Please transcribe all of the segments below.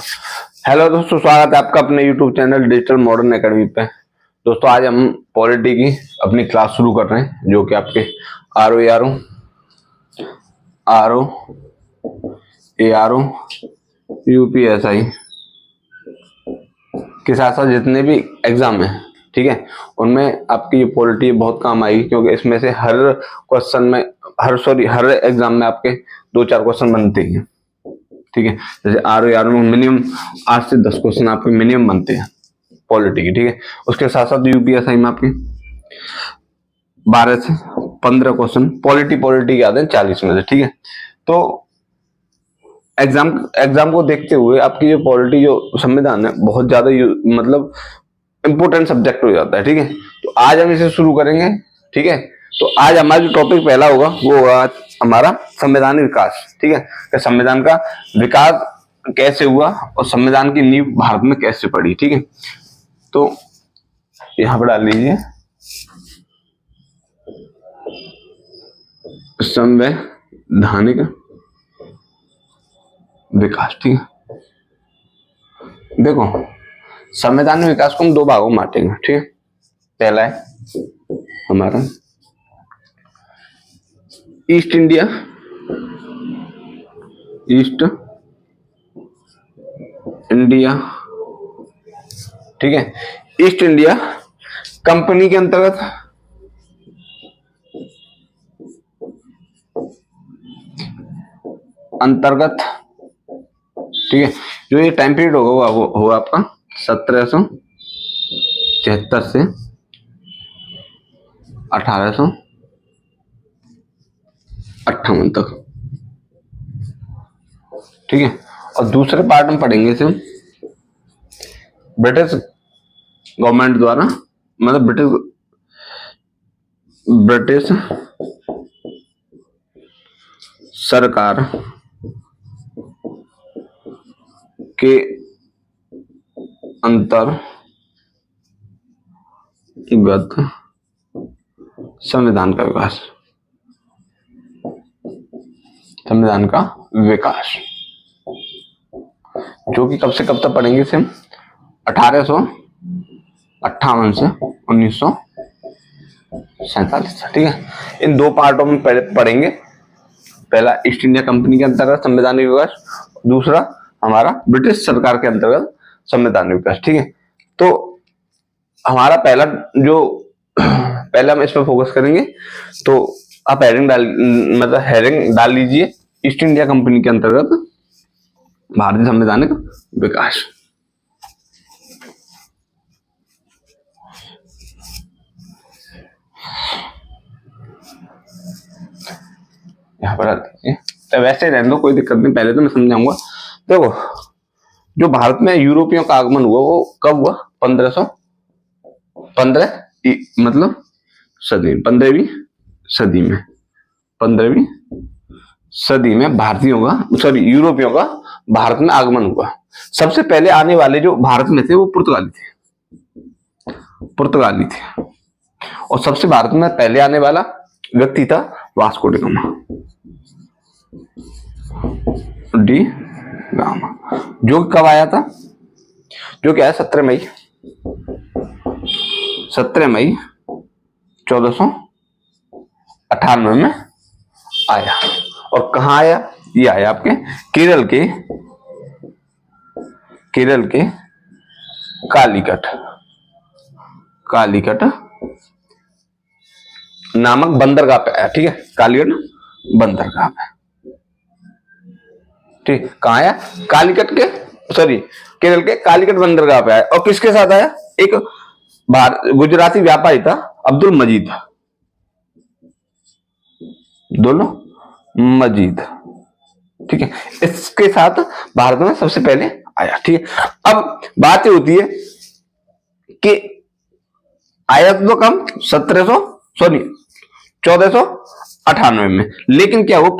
Hello दोस्तों, स्वागत है आपका अपने YouTube channel digital modern academy पे। दोस्तों आज हम पॉलिटी की अपनी क्लास शुरू कर रहे हैं, जो कि आपके R O A R O UPSI के साथ साथ जितने भी एग्जाम हैं, ठीक है, उनमें आपकी ये पॉलिटी बहुत काम आएगी, क्योंकि इसमें से हर एग्जाम में आपके 2-4 क्वेश्चन बनते हैं। ठीक है, जैसे आर में मिनिमम 8 से 10 क्वेश्चन आपके मिनिमम बनते हैं पॉलिटी की। ठीक है, उसके साथ साथ UPSI में आपके 12 से 15 क्वेश्चन पॉलिटी के आते हैं 40 में से। ठीक है, तो एग्जाम को देखते हुए आपकी जो पॉलिटी जो संविधान है बहुत ज्यादा मतलब इंपोर्टेंट सब्जेक्ट हो जाता है। ठीक है, तो आज हम इसे शुरू करेंगे। ठीक है, तो आज हमारा जो टॉपिक पहला होगा वो होगा हमारा संवैधानिक विकास। ठीक है, कि संविधान का विकास कैसे हुआ और संविधान की नींव भारत में कैसे पड़ी। ठीक है, तो यहां पर डाल लीजिए संवैधानिक विकास। ठीक है, देखो संवैधानिक विकास को हम 2 भागों में बांटेंगे। ठीक है, पहला है हमारा ईस्ट इंडिया ठीक है, ईस्ट इंडिया कंपनी के अंतर्गत ठीक है, जो ये टाइम पीरियड होगा वो होगा आपका 1773 से 1858 तक। ठीक है, और दूसरे पार्ट में पढ़ेंगे इसे ब्रिटिश गवर्नमेंट द्वारा, मतलब ब्रिटिश सरकार के अंतर्गत संविधान का विकास, जो कि कब से कब तक पढ़ेंगे इसे 1858 से 1947। ठीक है, इन 2 पार्टों में पढ़ेंगे। पहला ईस्ट इंडिया कंपनी के अंतर्गत संवैधानिक विकास, दूसरा हमारा ब्रिटिश सरकार के अंतर्गत संवैधानिक विकास। ठीक है, तो हमारा पहले हम इस पर फोकस करेंगे। तो आप हेडिंग डाल लीजिए ईस्ट इंडिया कंपनी के अंतर्गत भारतीय संवैधानिक विकास। यहाँ पर तो वैसे रहने दो, कोई दिक्कत नहीं, पहले तो मैं समझाऊंगा। देखो, जो भारत में यूरोपियों का आगमन हुआ वो कब हुआ? 1515 मतलब 15वीं सदी में यूरोपियों का भारत में आगमन हुआ। सबसे पहले आने वाले जो भारत में थे वो पुर्तगाली थे, और सबसे भारत में पहले आने वाला व्यक्ति था वास्को डी गामा, जो कब आया था? जो क्या है 17 मई 1498 में आया। और कहाँ आया? ये आया आपके केरल के कालीकट नामक बंदरगाह पे आया। ठीक है, कालीकट बंदरगाह पे। ठीक, कहाँ आया? केरल के कालीकट बंदरगाह पे आया। और किसके साथ आया? एक गुजराती व्यापारी था, अब्दुल मजीद। ठीक है, इसके साथ भारत में सबसे पहले आया। ठीक है, अब बात ये होती है कि आया तो कम 1498 में, लेकिन क्या वो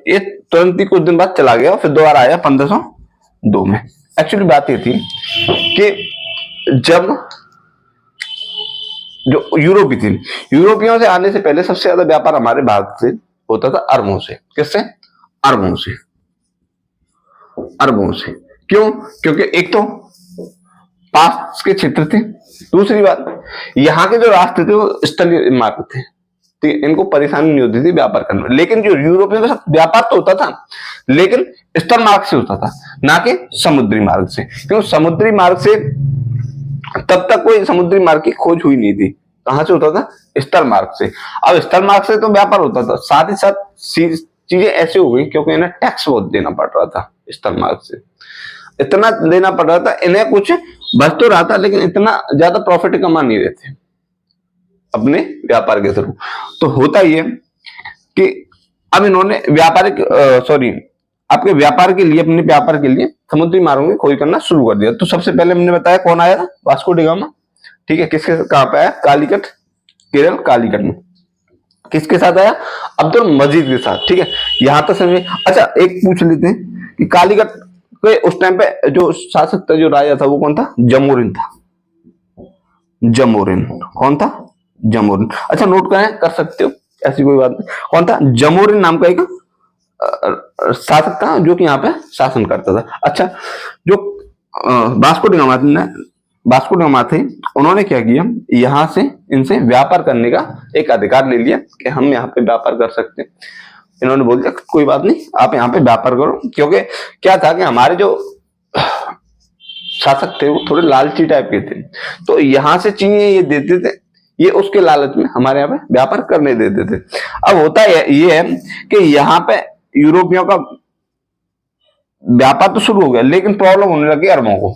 ये तुरंत ही कुछ दिन बाद चला गया, फिर दोबारा आया 1502 में। एक्चुअली बात ये थी कि जब जो यूरोपियों से आने से पहले सबसे ज्यादा व्यापार हमारे भारत से होता था अरबों से। किससे? अरबों से। क्यों? क्योंकि एक तो पास के क्षेत्र थे, दूसरी बात यहाँ के जो रास्ते थे वो स्थलीय मार्ग थे, ठीक है, इनको परेशानी नहीं होती थी व्यापार करने में। लेकिन जो यूरोपियों के साथ व्यापार तो होता था, लेकिन स्थल मार्ग से होता था, ना कि समुद्री मार्ग से, क्योंकि समुद्री मार्ग से तब तक कोई समुद्री मार्ग की खोज हुई नहीं थी। कहां से होता था? स्थल मार्ग से। अब स्थल मार्ग से तो व्यापार होता था, साथ ही साथ चीजें ऐसे हो गई क्योंकि इन्हें टैक्स बहुत देना पड़ रहा था। स्थल मार्ग से इतना देना पड़ रहा था, इन्हें कुछ बच तो रहा था, लेकिन इतना ज्यादा प्रॉफिट कमा नहीं रहे थे अपने व्यापार के थ्रू। तो होता ही है कि अब इन्होंने व्यापारिक आपके व्यापार के लिए, अपने व्यापार के लिए समुद्री मार्गों की खोज करना शुरू कर दिया। तो सबसे पहले हमने बताया कौन आया था? वास्को डी गामा, ठीक है। किसके कहां पे आया? कालीकट, केरल कालीकट में। किसके साथ आया? अब्दुल मजीद के साथ, ठीक है। यहां तक समझे। अच्छा, एक पूछ लेते हैं कि कालीकट के उस टाइम पे जो शासक था, जो राजा था, वो कौन था? जमोरिन था। जमोरिन कौन था? जमोरिन। अच्छा, नोट कर सकते हो, ऐसी कोई बात नहीं। कौन था? जमोरिन नाम का एक शासक था जो कि यहाँ पे शासन करता था। अच्छा, जो वास्को डी गामा थे, उन्होंने क्या किया, यहाँ से इनसे व्यापार करने का एक अधिकार ले लिया कि हम यहाँ पे व्यापार कर सकते हैं। इन्होंने बोल दिया कोई बात नहीं, आप यहाँ पे व्यापार करो। क्योंकि क्या था कि हमारे जो शासक थे वो थोड़े लालची टाइप के थे, तो यहाँ से चीजें ये देते थे, ये उसके लालच में हमारे यहाँ पे व्यापार करने देते थे। अब होता ये है कि यहाँ पे यूरोपियों का व्यापार तो शुरू हो गया, लेकिन प्रॉब्लम होने लगी अरबों को,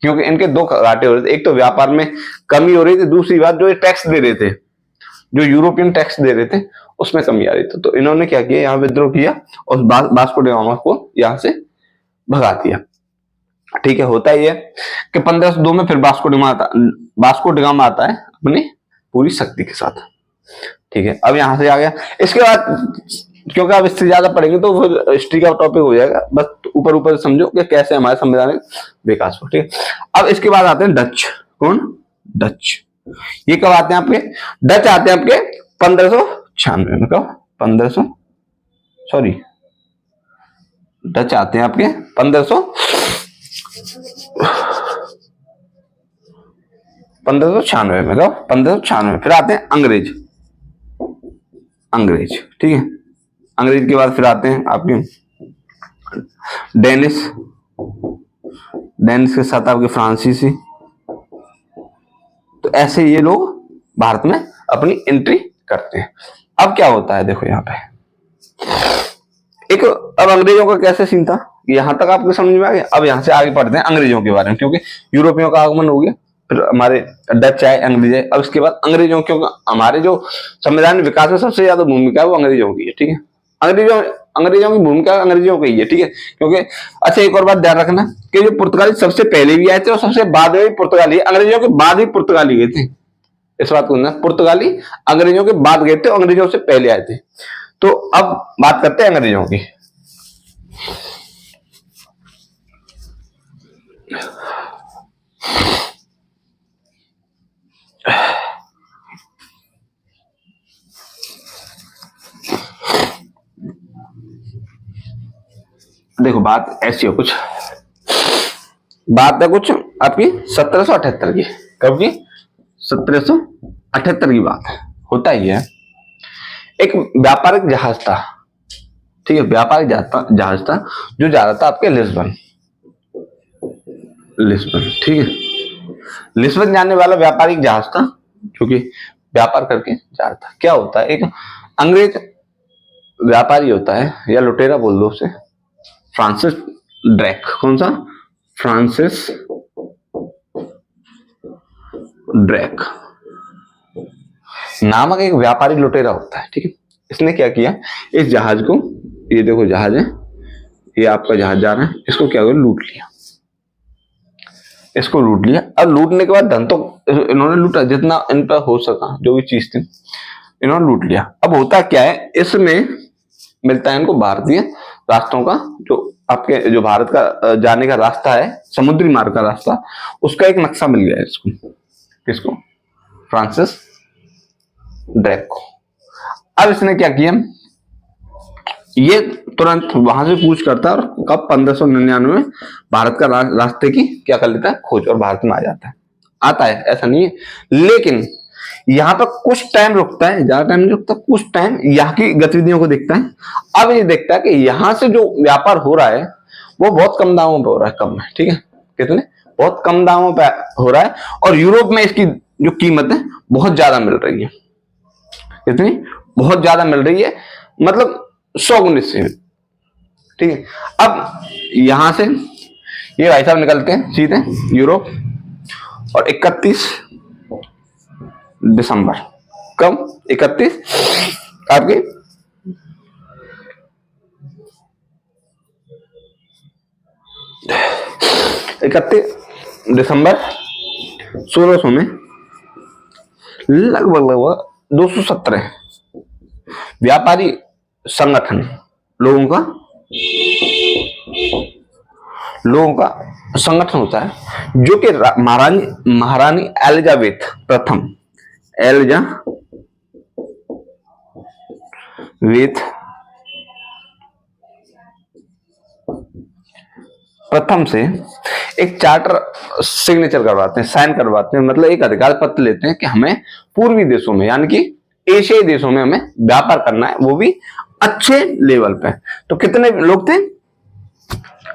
क्योंकि इनके दो घाटे हो रहे थे। एक तो व्यापार में कमी हो रही थी, दूसरी बात जो टैक्स दे रहे थे, जो यूरोपियन टैक्स दे रहे थे, उसमें कमी आ रही थी। तो इन्होंने क्या किया, यहाँ विद्रोह किया और वास्को डी गामा को यहाँ से भगा दिया, ठीक है। होता ही है कि 1502 में फिर वास्को डी गामा आता है अपनी पूरी शक्ति के साथ, ठीक है। अब यहां से आ गया। इसके बाद क्योंकि अब इससे ज्यादा पढ़ेंगे तो फिर हिस्ट्री का टॉपिक हो जाएगा, बस ऊपर ऊपर समझो कि कैसे हमारे संविधान विकास हो, ठीक है। अब इसके बाद आते हैं डच। कौन? डच। ये कब आते हैं आपके? डच आते हैं आपके 1596 में। कब? 1500 डच आते हैं आपके 1596 में। कब? 1596। फिर आते हैं अंग्रेज, ठीक है। अंग्रेज के बाद फिर आते हैं आपके डेनिश के साथ आपके फ्रांसीसी। तो ऐसे ये लोग भारत में अपनी एंट्री करते हैं। अब क्या होता है, देखो यहाँ पे एक, अब अंग्रेजों का कैसे सीन था, यहां तक आपको समझ में आ गया। अब यहां से आगे पढ़ते हैं अंग्रेजों के बारे में, क्योंकि यूरोपियों का आगमन हो गया, फिर हमारे डच आए, अंग्रेज आए। अब इसके बाद अंग्रेजों, क्योंकि हमारे जो संविधान विकास में सबसे ज्यादा भूमिका है वो अंग्रेजों की है, ठीक है। अंग्रेजों की भूमिका अंग्रेजों की है, ठीक है। क्योंकि अच्छा, एक और बात ध्यान रखना कि जो पुर्तगाली सबसे पहले भी आए थे और सबसे बाद में भी पुर्तगाली, अंग्रेजों के बाद ही पुर्तगाली गए थे। इस बात को, पुर्तगाली अंग्रेजों के बाद गए थे, अंग्रेजों से पहले आए थे। तो अब बात करते हैं अंग्रेजों की। देखो, बात ऐसी हो, बात है कुछ आपकी 1778 की। कब की? 1778 की बात है। होता ही है, एक व्यापारिक जहाज था, ठीक है। व्यापारिक जहाज था जो जा रहा था आपके लिस्बन, ठीक है। लिस्बन जाने वाला व्यापारिक जहाज था जो कि व्यापार करके जा रहा था। क्या होता है, एक अंग्रेज व्यापारी होता है, या लुटेरा बोल दो उसे, फ्रांसिस ड्रेक। कौन सा? फ्रांसिस ड्रेक नामक एक व्यापारी लुटेरा होता है, ठीक है। इसने क्या किया, इस जहाज को, ये देखो जहाज है, ये आपका जहाज जा रहा है, इसको क्या किया, लूट लिया। इसको लूट लिया। अब लूटने के बाद धन तो इन्होंने लूटा, जितना इन पर हो सका, जो भी चीज थी इन्होंने लूट लिया। अब होता क्या है, इसमें मिलता है इनको भारतीय रास्तों का, जो आपके जो भारत का जाने का रास्ता है, समुद्री मार्ग का रास्ता, उसका एक नक्शा मिल गया है इसको। किसको? फ्रांसिस ड्रेक को। अब इसने क्या किया, ये तुरंत वहां से पूछ करता है और कब 1599 में भारत का रास्ते की क्या कर लेता है, खोज, और भारत में आ जाता है। आता है, ऐसा नहीं है, लेकिन यहाँ पर कुछ टाइम रुकता है, ज्यादा टाइम नहीं रुकता, कुछ टाइम यहाँ की गतिविधियों को देखता है। अब ये देखता है कि यहाँ से जो व्यापार हो रहा है वो बहुत कम दामों पे हो रहा है, कम है, ठीक है, कितने, बहुत कम दामों पे हो रहा है, और यूरोप में इसकी जो कीमत है बहुत ज्यादा मिल रही है। कितनी, बहुत ज्यादा मिल रही है, मतलब 100 गुना से, ठीक है। अब यहां से ये भाई साहब निकलते हैं सीधे यूरोप, और 31 दिसंबर, कब, 31 आपकी 31 दिसंबर 1600 में लगभग 217 व्यापारी संगठन लोगों का संगठन होता है, जो कि महारानी एलिजाबेथ प्रथम से एक चार्टर सिग्नेचर करवाते हैं, साइन करवाते हैं, मतलब एक अधिकार पत्र लेते हैं कि हमें पूर्वी देशों में, यानी कि एशियाई देशों में हमें व्यापार करना है, वो भी अच्छे लेवल पे। तो कितने लोग थे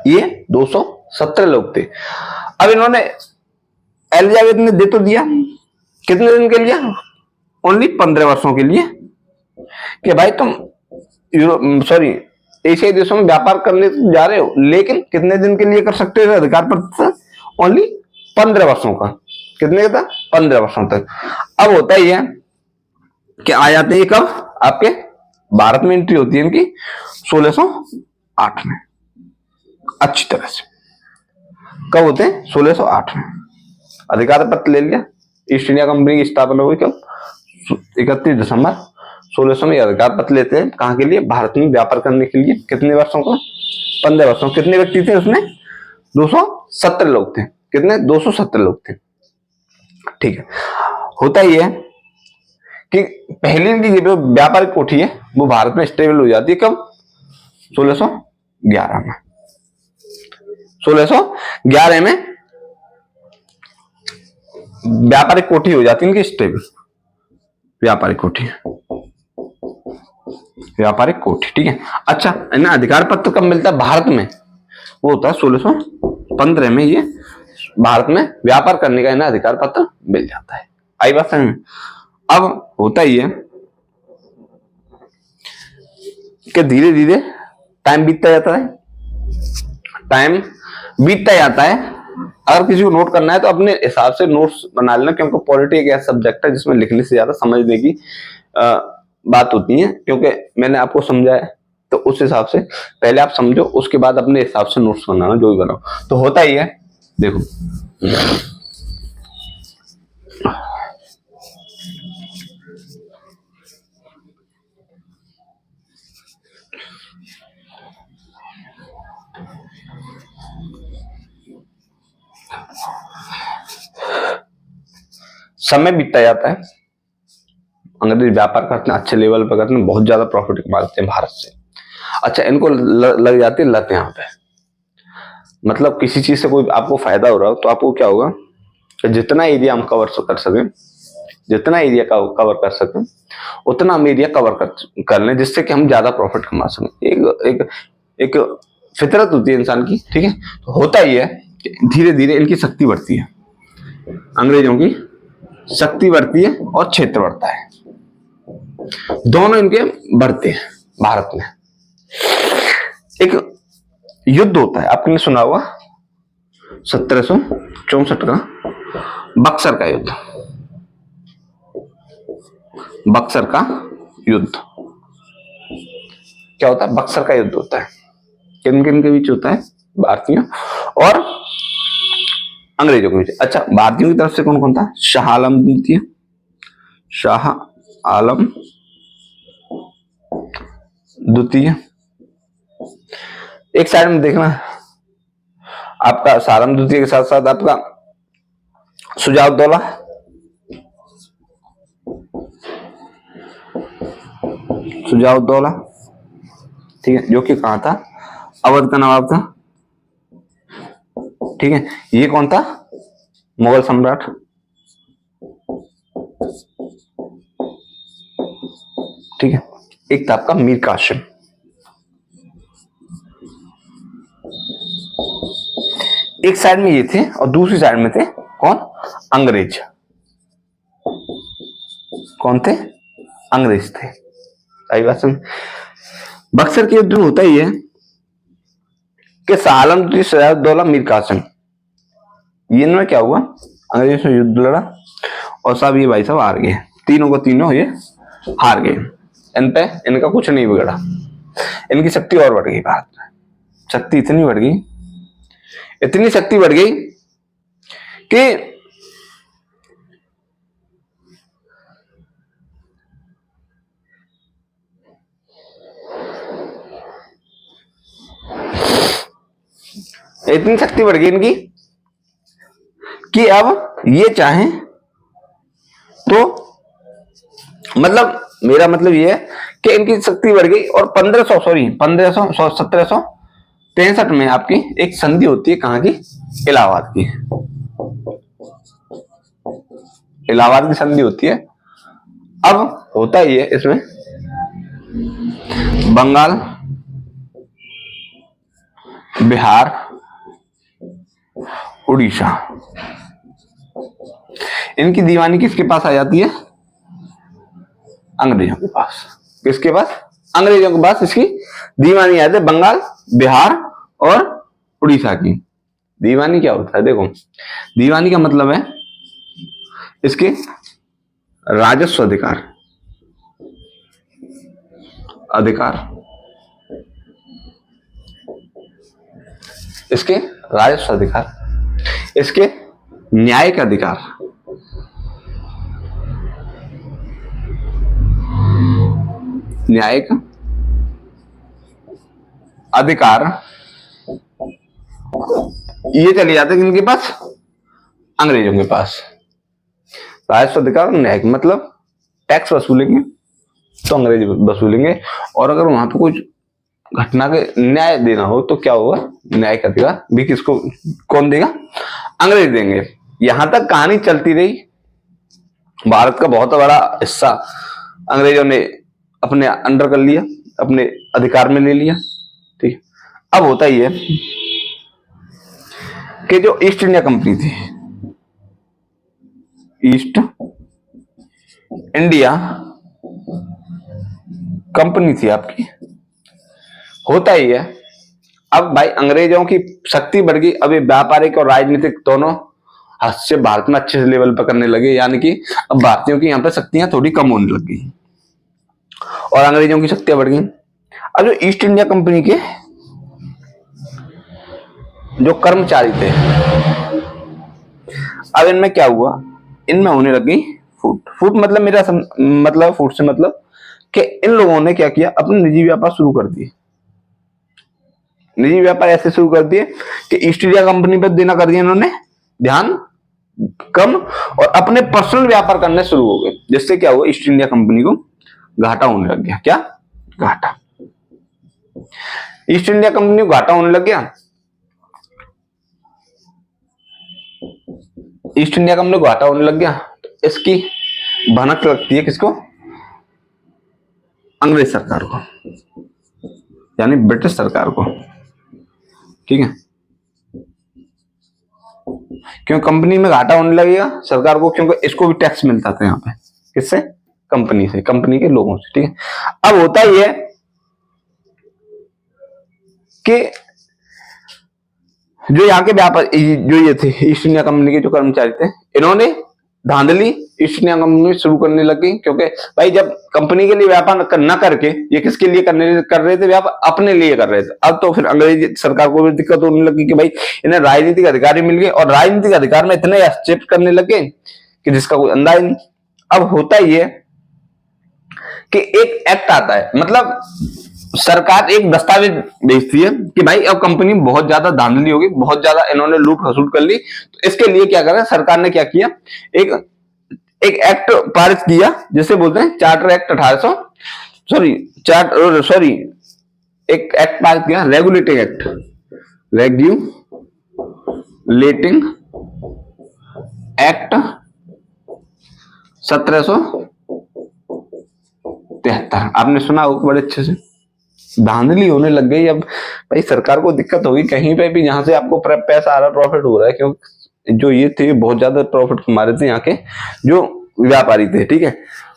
ये, 217 लोग थे। अब इन्होंने, एलिजाबेथ ने दे तो दिया, कितने दिन के लिए, ओनली 15 वर्षों के लिए, कि भाई तुम एशियाई देशों में व्यापार करने जा रहे हो, लेकिन कितने दिन के लिए कर सकते हो अधिकार पत्र, ओनली 15 वर्षों का। कितने का था, 15 वर्षों तक। अब होता ही है कि आ जाते हैं कब, आपके भारत में एंट्री होती है इनकी 1608 में, अच्छी तरह से। कब होते हैं, 1608 में अधिकार पत्र ले लिया, ईस्ट इंडिया कंपनी की स्थापना हुई कब, 31 दिसंबर 1600 में अधिकार पत्र लेते हैं, कहां के लिए, भारत में व्यापार करने के लिए। कितने वर्षों का, 15 वर्षों। कितने व्यक्ति थे उसमें, 217 लोग थे। कितने, 217 लोग थे, ठीक है। होता ही है कि पहली की जो व्यापारिक कोठी है वो भारत में स्टेबल हो जाती है कब, 1611 में। 1611 में व्यापारिक कोठी हो जाती है इनकी स्टेबल, व्यापारिक कोठी, ठीक है। अच्छा, इन्हें अधिकार पत्र कब मिलता है भारत में, वो होता है 1615 में, ये भारत में व्यापार करने का इन्हें अधिकार पत्र मिल जाता है। आई बात समझ में। अब होता ही है कि धीरे धीरे टाइम बीतता जाता है। अगर किसी को नोट करना है तो अपने हिसाब से नोट्स बना लेना, क्योंकि पॉलिटी एक ऐसा सब्जेक्ट है जिसमें लिखने से ज्यादा समझने की बात होती है। क्योंकि मैंने आपको समझाया, तो उस हिसाब से पहले आप समझो, उसके बाद अपने हिसाब से नोट्स बनाना, जो भी बनाओ। तो होता ही है, देखो समय बीतता जाता है, अंग्रेज व्यापार करते हैं, अच्छे लेवल पर करते हैं, बहुत ज्यादा प्रॉफिट कमाते हैं भारत से। अच्छा, इनको लग जाती है लत यहाँ पे, मतलब किसी चीज से कोई आपको फायदा हो रहा हो तो आपको क्या होगा कि जितना एरिया हम कवर कर सकें, उतना हम एरिया कवर कर लें, जिससे कि हम ज्यादा प्रॉफिट कमा सकें। एक फितरत होती है इंसान की, ठीक है। तो होता ही है कि धीरे धीरे इनकी शक्ति बढ़ती है, अंग्रेजों की शक्ति बढ़ती है और क्षेत्र बढ़ता है, दोनों इनके बढ़ते हैं। भारत में एक युद्ध होता है, आपने सुना होगा, 1764 का बक्सर का युद्ध। क्या होता है, बक्सर का युद्ध होता है। किन किन के बीच होता है, भारतीयों और अंग्रेजों के बीच। अच्छा, भारतीयों की तरफ से कौन कौन था, शाह आलम द्वितीय। एक साइड में देखना, आपका शाह आलम द्वितीय के साथ साथ आपका सुजाउद्दौला, ठीक है, जो कि कहाँ था, अवध का नवाब था। ठीक है, ये कौन था, मुगल सम्राट। ठीक है, एक था आपका मीर कासिम। एक साइड में ये थे और दूसरी साइड में थे कौन, अंग्रेज। कौन थे, अंग्रेज थे। आई बात समझ। बक्सर के युद्ध में होता ही है कि शाह आलम सिराजुद्दौला मीर कासिम, ये इनमें क्या हुआ, अंग्रेजों से युद्ध लड़ा और सब ये भाई साहब हार गए, तीनों को तीनों ये हार गए। इन पे इनका कुछ नहीं बिगड़ा, इनकी शक्ति और बढ़ गई। भारत में शक्ति इतनी बढ़ गई, इतनी शक्ति बढ़ गई कि इतनी शक्ति बढ़ गई इनकी कि अब ये चाहें तो, मतलब मेरा मतलब ये है कि इनकी शक्ति बढ़ गई और 1763 में आपकी एक संधि होती है, कहां की, इलाहाबाद की। इलाहाबाद की संधि होती है। अब होता ही है इसमें बंगाल, बिहार, उड़ीसा, इनकी दीवानी किसके पास आ जाती है, अंग्रेजों के पास। किसके पास, अंग्रेजों के पास इसकी दीवानी आती है, बंगाल, बिहार और उड़ीसा की। दीवानी क्या होता है, देखो दीवानी का मतलब है इसके राजस्व अधिकार, इसके राजस्व अधिकार, इसके न्यायिक अधिकार, न्यायिक अधिकार, ये चले जाते हैं इनके पास, अंग्रेजों के पास। राजस्व अधिकार, न्यायिक मतलब टैक्स वसूलेंगे तो अंग्रेज वसूलेंगे, और अगर वहां पे कुछ घटना के न्याय देना हो तो क्या होगा, न्यायिक अधिकार भी किसको, कौन देगा, अंग्रेज देंगे। यहां तक कहानी चलती रही, भारत का बहुत बड़ा हिस्सा अंग्रेजों ने अपने अंडर कर लिया, अपने अधिकार में ले लिया। ठीक, अब होता ही है कि जो ईस्ट इंडिया कंपनी थी, ईस्ट इंडिया कंपनी थी आपकी, होता ही है अब भाई अंग्रेजों की शक्ति बढ़ गई। अब ये व्यापारिक और राजनीतिक दोनों हाथ से भारत में अच्छे लेवल पर करने लगे, यानी कि अब भारतीयों की यहाँ पर शक्तियां थोड़ी कम होने लग गई और अंग्रेजों की शक्तियां बढ़ गई। अब जो ईस्ट इंडिया कंपनी के जो कर्मचारी थे, अब इनमें क्या हुआ, इनमें होने लग गई फूट मतलब मेरा मतलब फूट से मतलब कि इन लोगों ने क्या किया, अपने निजी व्यापार शुरू कर दिए। निजी व्यापार ऐसे शुरू कर दिए कि ईस्ट इंडिया कंपनी पर देना कर दिया इन्होंने ध्यान कम, और अपने पर्सनल व्यापार करने शुरू हो गए, जिससे क्या हुआ, ईस्ट इंडिया कंपनी को घाटा होने लग गया। क्या घाटा, ईस्ट इंडिया कंपनी को घाटा होने लग गया। ईस्ट इंडिया कंपनी को घाटा होने लग गया तो इसकी भनक लगती है किसको, अंग्रेज सरकार को, यानी ब्रिटिश सरकार को। ठीक है, क्यों कंपनी में घाटा होने लगेगा सरकार को, क्योंकि इसको भी टैक्स मिलता था यहाँ पे, किससे, कंपनी से, कंपनी के लोगों से। ठीक है, अब होता ही है कि जो यहाँ के व्यापार, जो ये थे ईस्ट इंडिया कंपनी के जो कर्मचारी थे, इन्होंने धांधली ईस्ट इंडिया कंपनी शुरू करने लगी, क्योंकि भाई जब कंपनी के लिए व्यापार न करके ये किसके लिए कर रहे थे व्यापार, अपने लिए कर रहे थे। अब तो फिर अंग्रेज सरकार को भी दिक्कत होने लगी कि भाई इन्हें राजनीतिक अधिकार मिल गए, और राजनीतिक अधिकार में इतने हस्तक्षेप करने लगे कि जिसका कोई अंदाज नहीं। अब होता ही है कि एक एक्ट आता है, मतलब सरकार एक दस्तावेज भेजती है कि भाई अब कंपनी में बहुत ज्यादा धांधली होगी, बहुत ज्यादा इन्होंने लूट खसूट कर ली, तो इसके लिए क्या करें, सरकार ने क्या किया, एक एक्ट पारित किया जिसे बोलते हैं चार्टर एक्ट 1800 सॉरी एक एक्ट पास किया, रेगुलेटिंग एक्ट, रेगुलेटिंग एक्ट 1773। आपने सुना होगा बड़े अच्छे से। धांधली होने लग गई अब भाई, सरकार को दिक्कत होगी कहीं पे भी जहां से आपको पैसा आ रहा, प्रॉफिट हो रहा है, क्योंकि जो ये थे बहुत ज्यादा प्रॉफिट कमा रहे थे यहाँ के जो व्यापारी थे, ठीक है।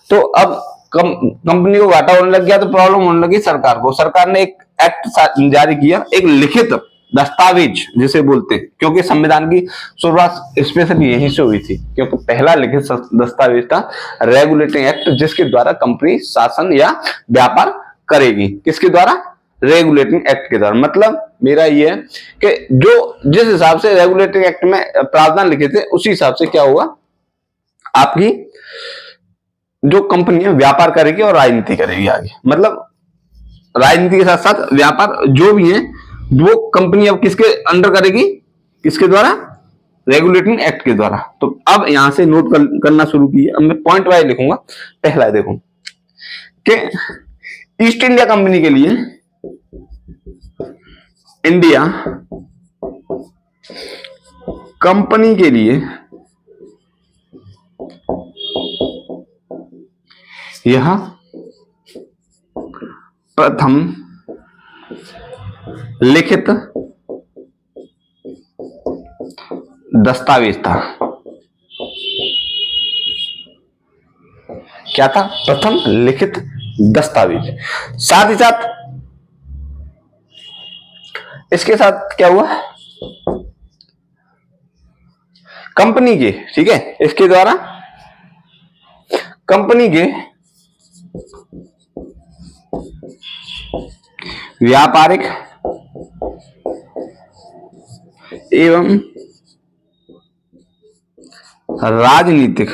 तो अब कंपनी को घाटा होने लग गया तो प्रॉब्लम होने लगी सरकार को। सरकार ने एक एक्ट जारी किया, एक लिखित दस्तावेज जिसे बोलते हैं, क्योंकि संविधान की शुरुआत स्पेशली यहीं से हुई थी, क्योंकि पहला लिखित दस्तावेज था रेगुलेटिंग एक्ट, जिसके द्वारा कंपनी शासन या व्यापार करेगी। किसके द्वारा? रेगुलेटिंग एक्ट के द्वारा। मतलब मेरा ये है कि जो जिस हिसाब से रेगुलेटिंग एक्ट में प्रावधान लिखे थे उसी हिसाब से क्या हुआ, आपकी जो कंपनी है व्यापार करेगी और राजनीति करेगी आगे। मतलब राजनीति के साथ साथ व्यापार जो भी है वो कंपनी अब किसके अंडर करेगी, किसके द्वारा? रेगुलेटिंग एक्ट के द्वारा। तो अब यहां से नोट करना शुरू किए। अब मैं पॉइंट वाइज लिखूंगा। पहला देखो कि ईस्ट इंडिया कंपनी के लिए, इंडिया कंपनी के लिए यह प्रथम लिखित दस्तावेज था। क्या था? प्रथम लिखित दस्तावेज। साथ ही साथ इसके साथ क्या हुआ, कंपनी के, ठीक है, इसके द्वारा कंपनी के व्यापारिक एवं राजनीतिक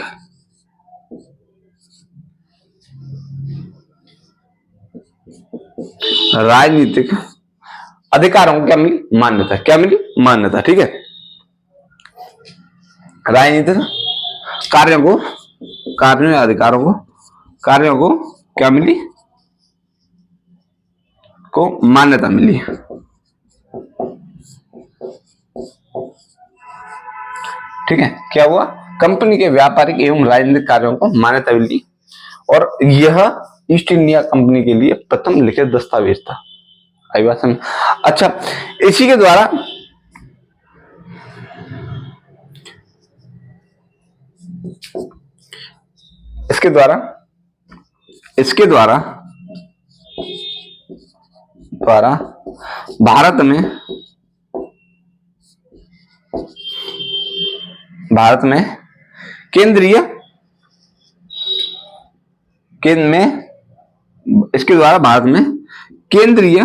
अधिकारों को क्या मिली? मान्यता। क्या मिली? मान्यता, ठीक है। राजनीतिक कार्यों को क्या मिली? को मान्यता मिली। ठीक है, क्या हुआ? कंपनी के व्यापारिक एवं राजनीतिक कार्यों को मान्यता मिली, और यह ईस्ट इंडिया कंपनी के लिए प्रथम लिखित दस्तावेज था। आई बात समझ? अच्छा, इसी के द्वारा इसके द्वारा भारत में केंद्रीय इसके द्वारा भारत में केंद्रीय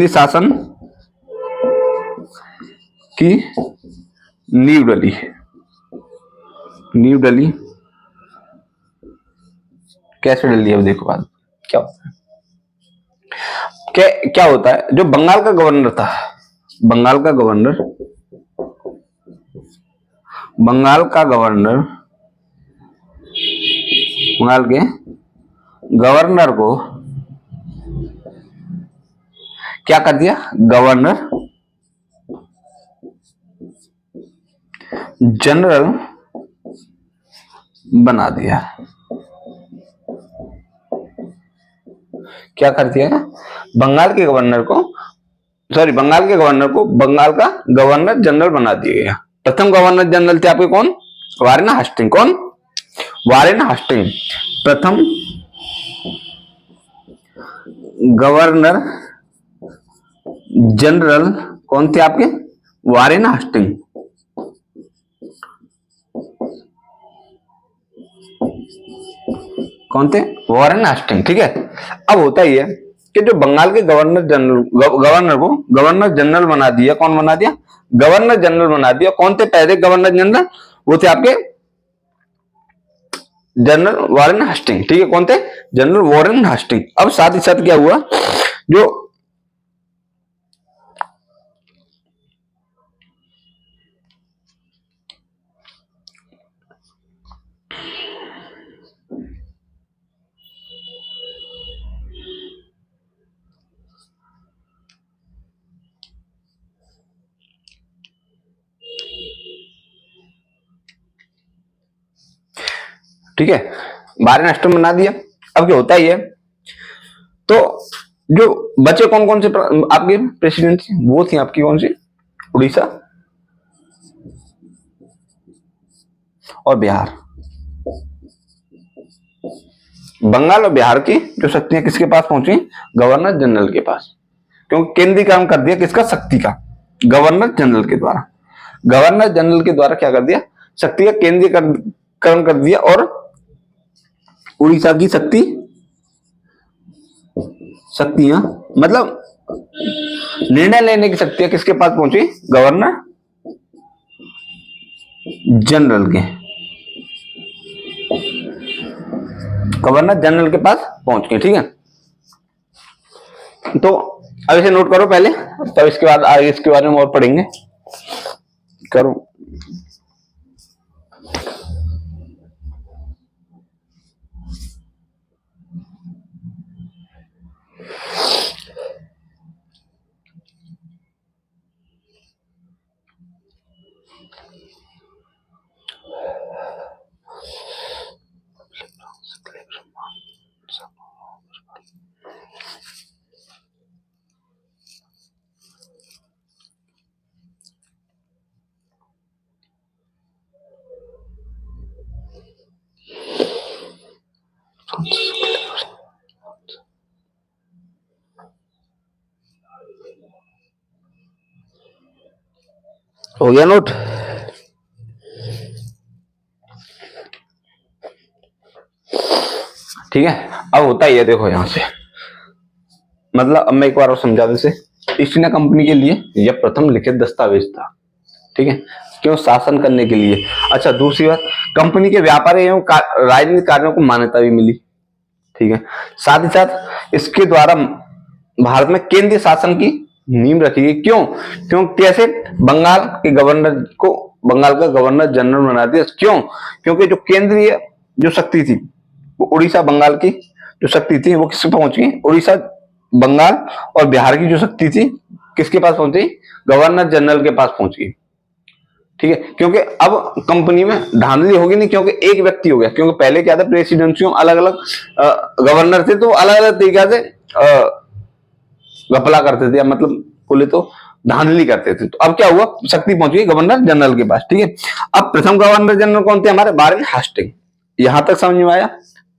शासन की नींव डली। कैसे डली? अब देखो बात क्या होता है। क्या होता है, जो बंगाल का गवर्नर था, बंगाल के गवर्नर को क्या कर दिया? गवर्नर जनरल बना दिया। क्या कर दिया? बंगाल के गवर्नर को बंगाल का गवर्नर जनरल बना दिया गया। प्रथम गवर्नर जनरल थे आपके कौन? Warren Hasting. कौन? Warren Hasting. प्रथम गवर्नर जनरल कौन थे आपके? Warren Hasting. कौन थे? वारेन हास्टिंग, ठीक है। अब होता ही है कि जो बंगाल के गवर्नर को गवर्नर जनरल बना दिया। कौन बना दिया? गवर्नर जनरल बना दिया। कौन थे पहले गवर्नर जनरल? वो थे आपके जनरल वारेन हास्टिंग, ठीक है। कौन थे? General Warren Hastings. अब साथ ही साथ क्या हुआ, जो ठीक है, 12 स्टेट बना दिया। अब क्या होता ही है, तो जो बचे कौन कौन से आपके प्रेसिडेंट थी, वो थी आपकी कौन सी, उड़ीसा और बिहार। बंगाल और बिहार की जो शक्तियां किसके पास पहुंची, गवर्नर जनरल के पास, क्योंकि केंद्रीकरण कर दिया किसका, शक्ति का, गवर्नर जनरल के द्वारा। गवर्नर जनरल के द्वारा क्या कर दिया, शक्ति का केंद्रीकरण कर दिया, और उड़ीसा की शक्तियां मतलब निर्णय लेने की शक्तियां किसके पास पहुंची, गवर्नर जनरल के, गवर्नर जनरल के पास पहुंच गए। ठीक है, तो अब इसे नोट करो पहले, तब इसके बाद आगे इसके बारे में और पढ़ेंगे। करो, हो गया नोट। ठीक है, अब होता ही है, देखो यहां से, मतलब अब मैं एक बार और समझा दूं इसे। ईस्ट इंडिया कंपनी के लिए यह प्रथम लिखित दस्तावेज था। ठीक है, क्यों, शासन करने के लिए। अच्छा, दूसरी बात, कंपनी के व्यापार एवं राजनीतिक कार्यों को मान्यता भी मिली। ठीक है, साथ ही साथ इसके द्वारा भारत में केंद्रीय शासन की नींव रखी गई। क्यों, क्यों कैसे, बंगाल के गवर्नर को बंगाल का गवर्नर जनरल बना दिया। क्यों, क्योंकि जो केंद्रीय जो शक्ति थी वो उड़ीसा बंगाल की जो शक्ति थी वो किसके पहुंच गई, उड़ीसा बंगाल, और बिहार की जो शक्ति थी किसके पास पहुंची, गवर्नर जनरल के पास पहुंच गई। ठीक है, क्योंकि अब कंपनी में धांधली होगी नहीं, क्योंकि एक व्यक्ति हो गया। क्योंकि पहले क्या था, प्रेसिडेंसियों अलग अलग गवर्नर थे, तो अलग अलग तरीके से घपला करते थे, मतलब बोले तो धांधली करते थे। तो अब क्या हुआ, शक्ति पहुंच गई गवर्नर जनरल के पास। ठीक है, अब प्रथम गवर्नर जनरल कौन थे, हमारे वारेन हास्टिंग। यहां तक समझ में आया,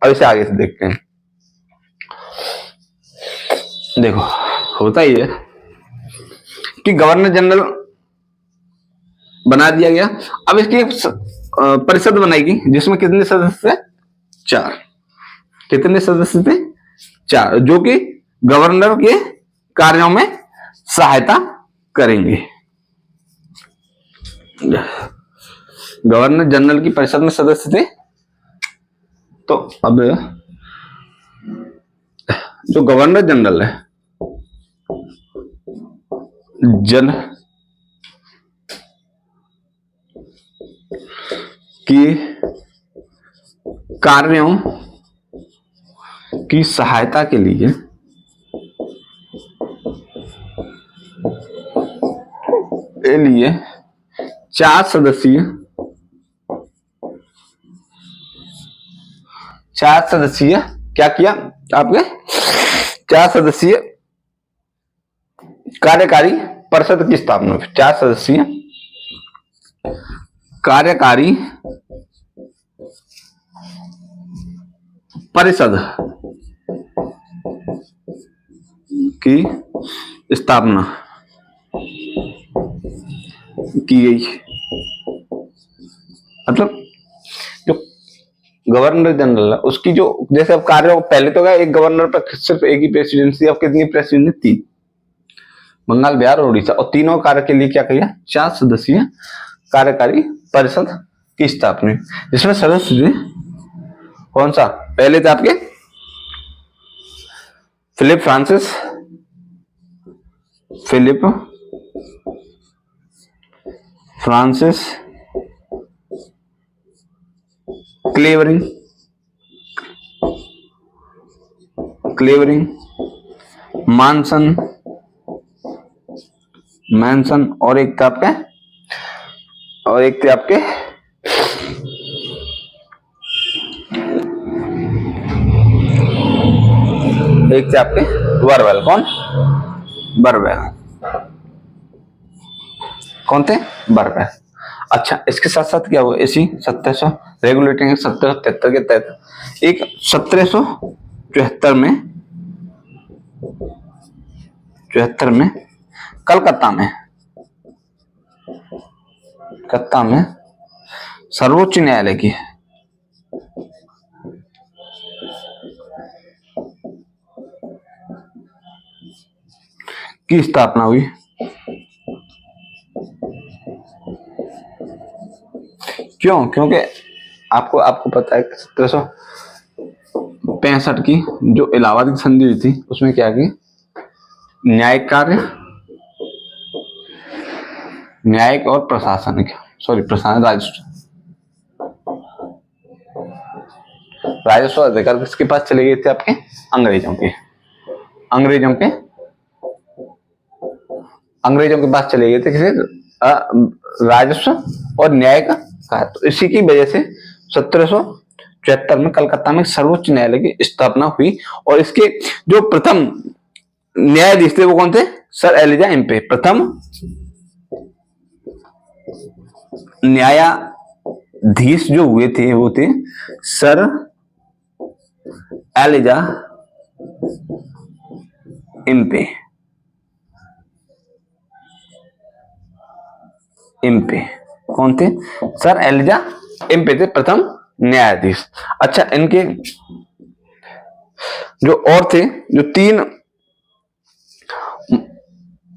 अब इसे आगे से देखते हैं। देखो, होता ही है कि गवर्नर जनरल बना दिया गया। अब इसकी एक परिषद बनाएगी जिसमें कितने सदस्य थे, 4। कितने सदस्य थे, 4, जो कि गवर्नर के कार्यों में सहायता करेंगे। गवर्नर जनरल की परिषद में सदस्य थे। तो अब जो गवर्नर जनरल है, जन की कार्यों की सहायता के लिए चार सदस्यीय क्या किया आपके, 4 सदस्यीय कार्यकारी परिषद की स्थापना। 4 सदस्यीय कार्यकारी परिषद की स्थापना की गई। मतलब जो गवर्नर जनरल है उसकी जो, जैसे अब कार्य पहले तो क्या, एक गवर्नर पर सिर्फ एक ही प्रेसिडेंसी, अब कितनी प्रेसिडेंसी, 3, बंगाल, बिहार और उड़ीसा, और तीनों कार्य के लिए क्या किया, 4 सदस्यीय कार्यकारी परिषद की स्थापना, जिसमें सदस्य थे कौन सा, पहले थे आपके फिलिप फ्रांसिस क्लेवरिंग, मैनसन, और एक थे आपके एक थे आपके वर्वेल, कौन? बर्वेल, कौन थे? बर्वेल। अच्छा, इसके साथ साथ क्या हुआ, इसी 1700 रेगुलेटिंग एक्ट 1773 के तहत एक 1774 में कलकत्ता में सर्वोच्च न्यायालय की स्थापना हुई। क्यों? क्योंकि आपको पता है कि 1765 की जो इलाहाबाद की संधि हुई थी उसमें क्या की, न्यायिक कार्य, न्यायिक और प्रशासनिक, प्रशासन, राजस्व अधिकार किसके पास चले गए थे? आपके अंग्रेजों के पास चले गए थे। किसे? राजस्व और न्यायिक कार्य। तो इसी की वजह से 1774 में कलकत्ता में सर्वोच्च न्यायालय की स्थापना हुई और इसके जो प्रथम न्यायाधीश थे वो कौन थे? Sir Elijah Impey. प्रथम न्यायाधीश जो हुए थे वो थे सर एलिजा इम्पे। कौन थे? सर एलिजा इम्पे थे प्रथम न्यायाधीश। अच्छा, इनके जो और थे, जो 3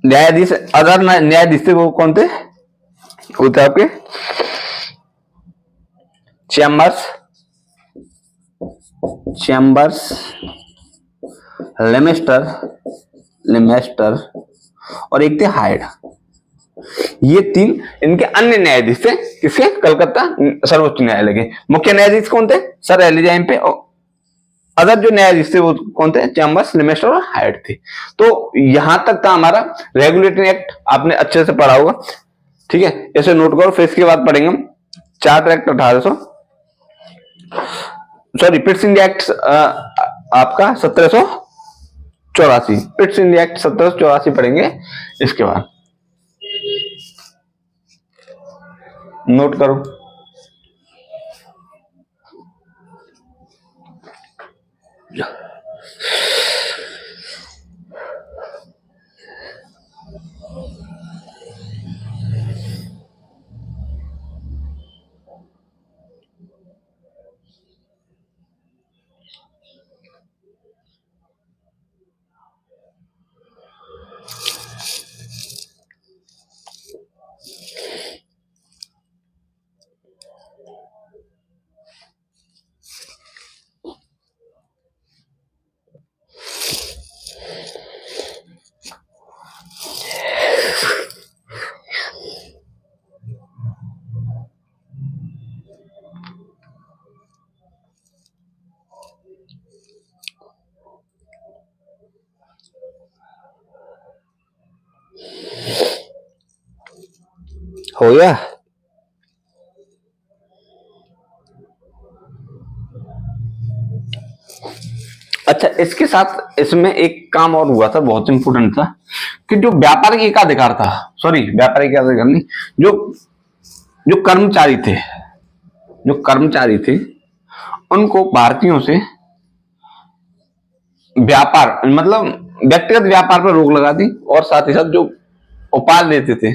न्यायाधीश, अदर न्यायाधीश थे, वो कौन थे? वो थे आपके चैम्बर्स, लेमेस्टर और एक थे हाइड। ये 3 इनके अन्य न्यायाधीश थे। किसके? कलकत्ता सर्वोच्च न्यायालय के। मुख्य न्यायाधीश कौन थे? Sir Elijah Impey. और अदर जो न्यायाधीश थे वो कौन थे? चैम्बर्स, लेमेस्टर और हाइड थे। तो यहां तक था हमारा रेगुलेटरी एक्ट, आपने अच्छे से पढ़ा होगा, ठीक है, इसे नोट करो। फिर इसके बाद पढ़ेंगे हम charter act 1800, Pitt's India act आपका 1784, पिट्स इंडिया एक्ट 1784 पढ़ेंगे। इसके बाद नोट करो। हो गया? अच्छा, इसके साथ इसमें एक काम और हुआ था, बहुत इंपोर्टेंट था, कि जो व्यापारिक एकाधिकार था, व्यापारिक एकाधिकार नहीं, जो कर्मचारी थे उनको भारतीयों से व्यापार, मतलब व्यक्तिगत व्यापार पर रोक लगा दी, और साथ ही साथ जो उपाय देते थे,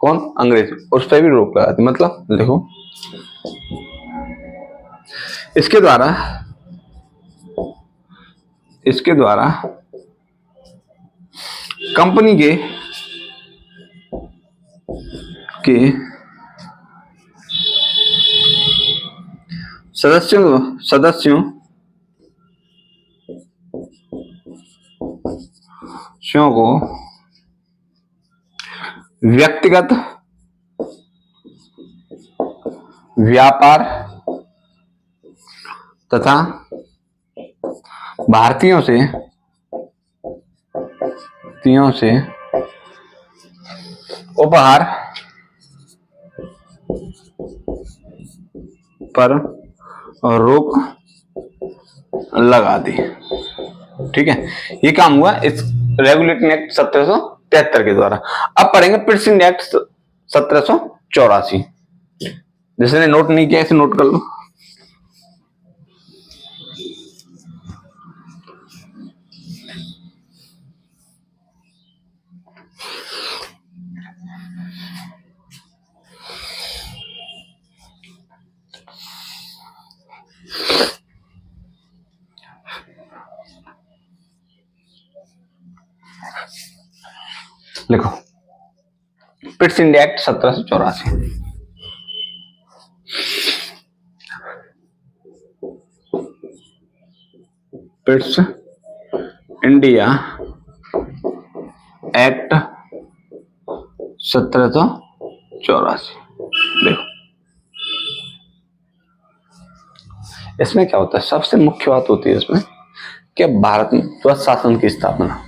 कौन? अंग्रेज, उस पर भी रोक लगा दी। मतलब देखो, इसके द्वारा कंपनी के सदस्यों को व्यक्तिगत व्यापार तथा भारतीयों से उपहार पर रोक लगा दी। ठीक है, ये काम हुआ इस रेगुलेटिंग एक्ट 1773 के द्वारा। अब पढ़ेंगे प्रिंसिंग एक्ट 1784। जिसने नोट नहीं किया इसे नोट कर लो। लिखो Pitt's India act 1784। Pitt's India act 1784। देखो इसमें क्या होता है, सबसे मुख्य बात होती है इसमें कि भारत में स्वच्छ शासन की स्थापना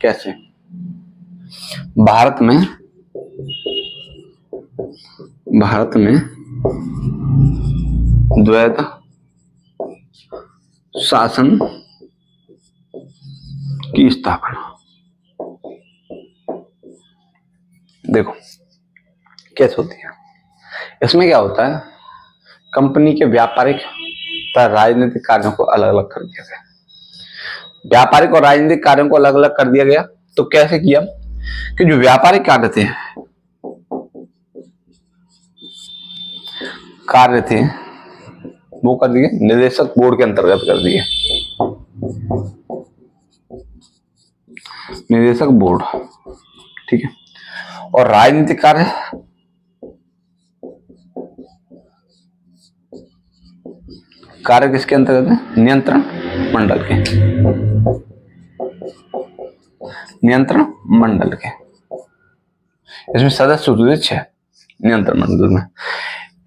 कैसे। भारत में द्वैध शासन की स्थापना। देखो कैसे होती है, इसमें क्या होता है, कंपनी के व्यापारिक तथा राजनीतिक कार्यों को अलग अलग कर दिया गया। व्यापारिक और राजनीतिक कार्यों को अलग अलग कर दिया गया। तो कैसे किया कि जो व्यापारिक कार्य थे वो कर दिए निदेशक बोर्ड के अंतर्गत कर दिए। निदेशक बोर्ड, ठीक है। और राजनीतिक कार्य किसके अंतर्गत है, नियंत्रण मंडल के। नियंत्रण मंडल के इसमें सदस्य होते थे 6 नियंत्रण मंडल में।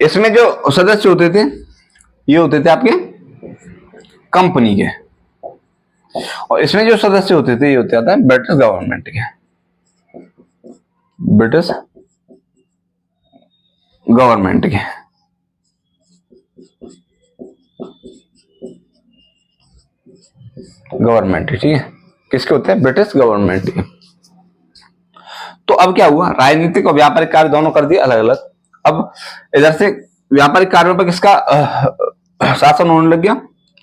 इसमें जो सदस्य होते थे ये होते थे आपके कंपनी के, और इसमें जो सदस्य होते थे ये होते हैं ब्रिटिश गवर्नमेंट के। ब्रिटिश गवर्नमेंट के गवर्नमेंट, ठीक है, किसके होते हैं, ब्रिटिश गवर्नमेंट के। तो अब क्या हुआ, राजनीतिक और व्यापारिक कार्य दोनों कर दिए अलग अलग। अब इधर से व्यापारिक कार्यों पर किसका शासन होने लग गया,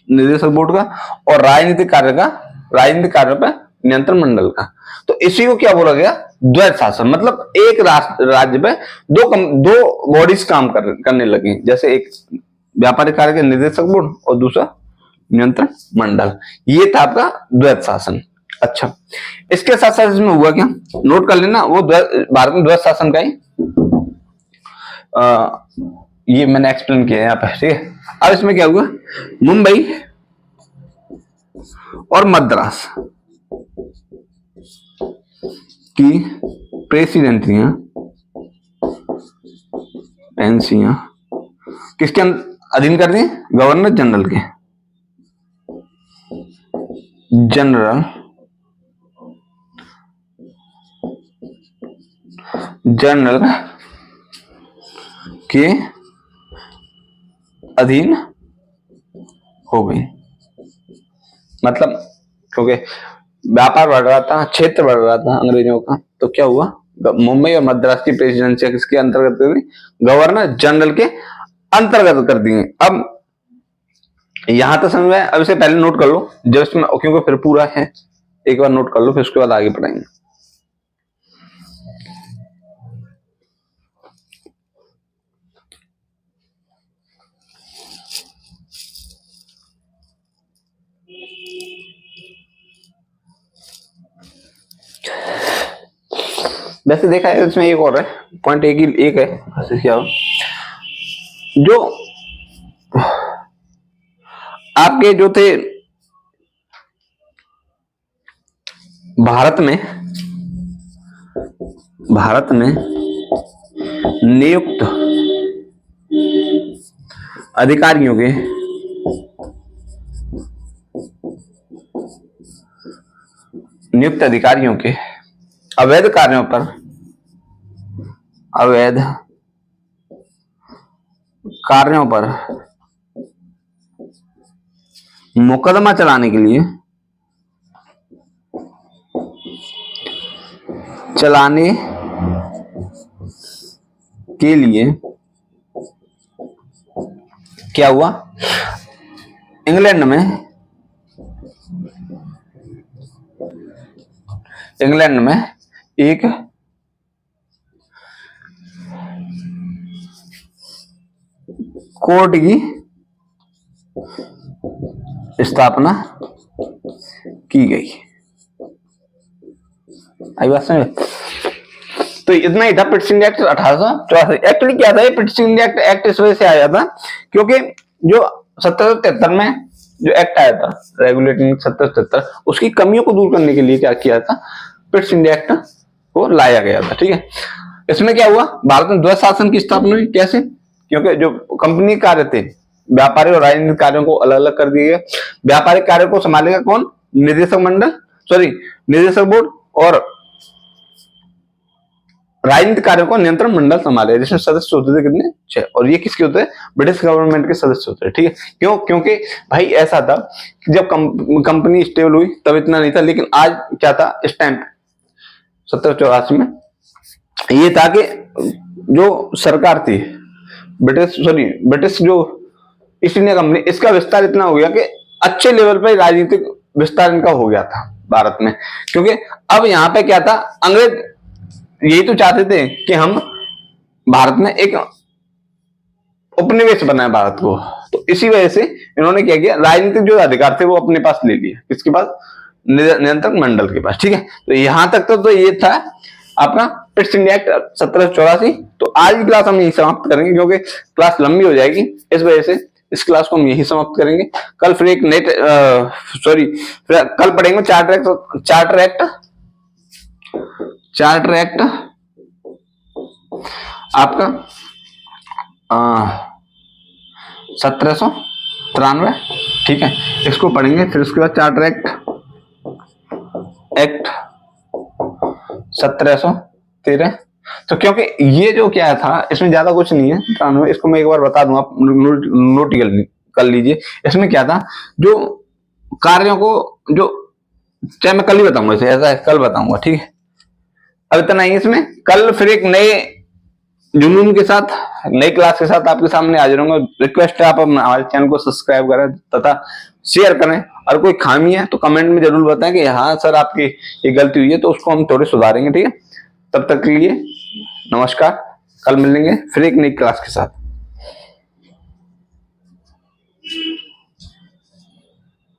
निदेशक बोर्ड का, और राजनीतिक कार्यों पर नियंत्रण मंडल का। तो इसी को क्या बोला गया, द्वैध शासन। मतलब एक राज्य में दो बॉडीज काम करने लगी, जैसे एक व्यापारिक कार्य के निदेशक बोर्ड और दूसरा नियंत्रण मंडल। ये था आपका द्वैध शासन। अच्छा, इसके साथ साथ इसमें हुआ क्या, नोट कर लेना, वो भारत में द्वैध शासन का ही ये मैंने एक्सप्लेन किया है यहाँ पे, ठीक है। अब इसमें क्या हुआ, मुंबई और मद्रास की प्रेसिडेंसियां किसके अधीन कर दी, गवर्नर जनरल के, जनरल के अधीन हो गई। मतलब क्योंकि व्यापार बढ़ रहा था, क्षेत्र बढ़ रहा था अंग्रेजों का, तो क्या हुआ, मुंबई और मद्रास की प्रेसिडेंसी किसके अंतर्गत कर दी, गवर्नर जनरल के अंतर्गत कर दी। अब यहां तक समझ में, अब इसे पहले नोट कर लो जस्ट में, क्योंकि फिर पूरा है, एक बार नोट कर लो फिर उसके बाद आगे पढ़ाएंगे। वैसे देखा है इसमें एक और है पॉइंट, एक है क्या जो आपके जो थे भारत में नियुक्त अधिकारियों के अवैध कार्यों पर मुकदमा चलाने के लिए चलाने के लिए क्या हुआ, इंग्लैंड में एक कोर्ट की स्थापना की गई। आई बात समझ? तो इतना ही था पिट्स इंडिया एक्ट 1884। एक्चुअली क्या था ये पिट्स इंडिया एक्ट इस वजह से आया था क्योंकि जो 1773 में जो एक्ट आया था रेगुलेटिंग 1773, उसकी कमियों को दूर करने के लिए क्या किया था, पिट्स इंडिया एक्ट को लाया गया था। ठीक है, इसमें क्या हुआ, भारत में द्वैध शासन की स्थापना हुई। कैसे? क्योंकि जो कंपनी कार्य थे, व्यापारिक और राजनीतिक कार्यों को अलग अलग कर दिए गए। व्यापारिक कार्य को संभालेगा कौन, निदेशक बोर्ड, और राजनीतिक कार्यों को नियंत्रण मंडल संभाले, जिसमें सदस्य होते थे कितने, 6। और ये किसके होते हैं, ब्रिटिश गवर्नमेंट के सदस्य होते हैं। ठीक है, क्यों? क्योंकि भाई ऐसा था कि जब कंपनी स्टेबल हुई तब इतना नहीं था, लेकिन आज क्या था इस टाइम 1784 में, ये था कि जो सरकार थी ब्रिटिश जो ईस्ट इंडिया कंपनी, इसका विस्तार इतना हो गया कि अच्छे लेवल पर राजनीतिक विस्तार इनका हो गया था भारत में। क्योंकि अब यहाँ पे क्या था, अंग्रेज यही तो चाहते थे कि हम भारत में एक उपनिवेश बनाए भारत को, तो इसी वजह से इन्होंने क्या किया, राजनीतिक जो अधिकार थे वो अपने पास ले लिए, किसके पास, नियंत्रक मंडल के पास। ठीक है, तो यहां तक तो ये था अपना पिट्स इंडिया एक्ट 1784। तो आज की क्लास हम यही समाप्त करेंगे क्योंकि क्लास लंबी हो जाएगी, इस वजह से इस क्लास को हम यही समाप्त करेंगे। कल फिर एक कल पढ़ेंगे चार्टर एक्ट आपका 1793। ठीक है, इसको पढ़ेंगे। फिर उसके बाद चार्टर एक्ट 1713। तो क्योंकि ये जो क्या था, इसमें ज्यादा कुछ नहीं है, इसको मैं एक बार बता दूं, आप नोट कर लीजिए। इसमें क्या था, जो कार्यों को, जो चाहे मैं कल ही बताऊंगा, इसे ऐसा है कल बताऊंगा। ठीक है, अब इतना ही इसमें, कल फिर एक नए जुनून के साथ, नई क्लास के साथ आपके सामने हाजिर होंगे। रिक्वेस्ट है आप हमारे चैनल को सब्सक्राइब करें तथा शेयर करें, और कोई खामी है तो कमेंट में जरूर बताएं कि हाँ सर आपकी ये गलती हुई है, तो उसको हम थोड़े सुधारेंगे। ठीक है, तब तक के लिए नमस्कार, कल मिलेंगे फिर एक नई क्लास के साथ।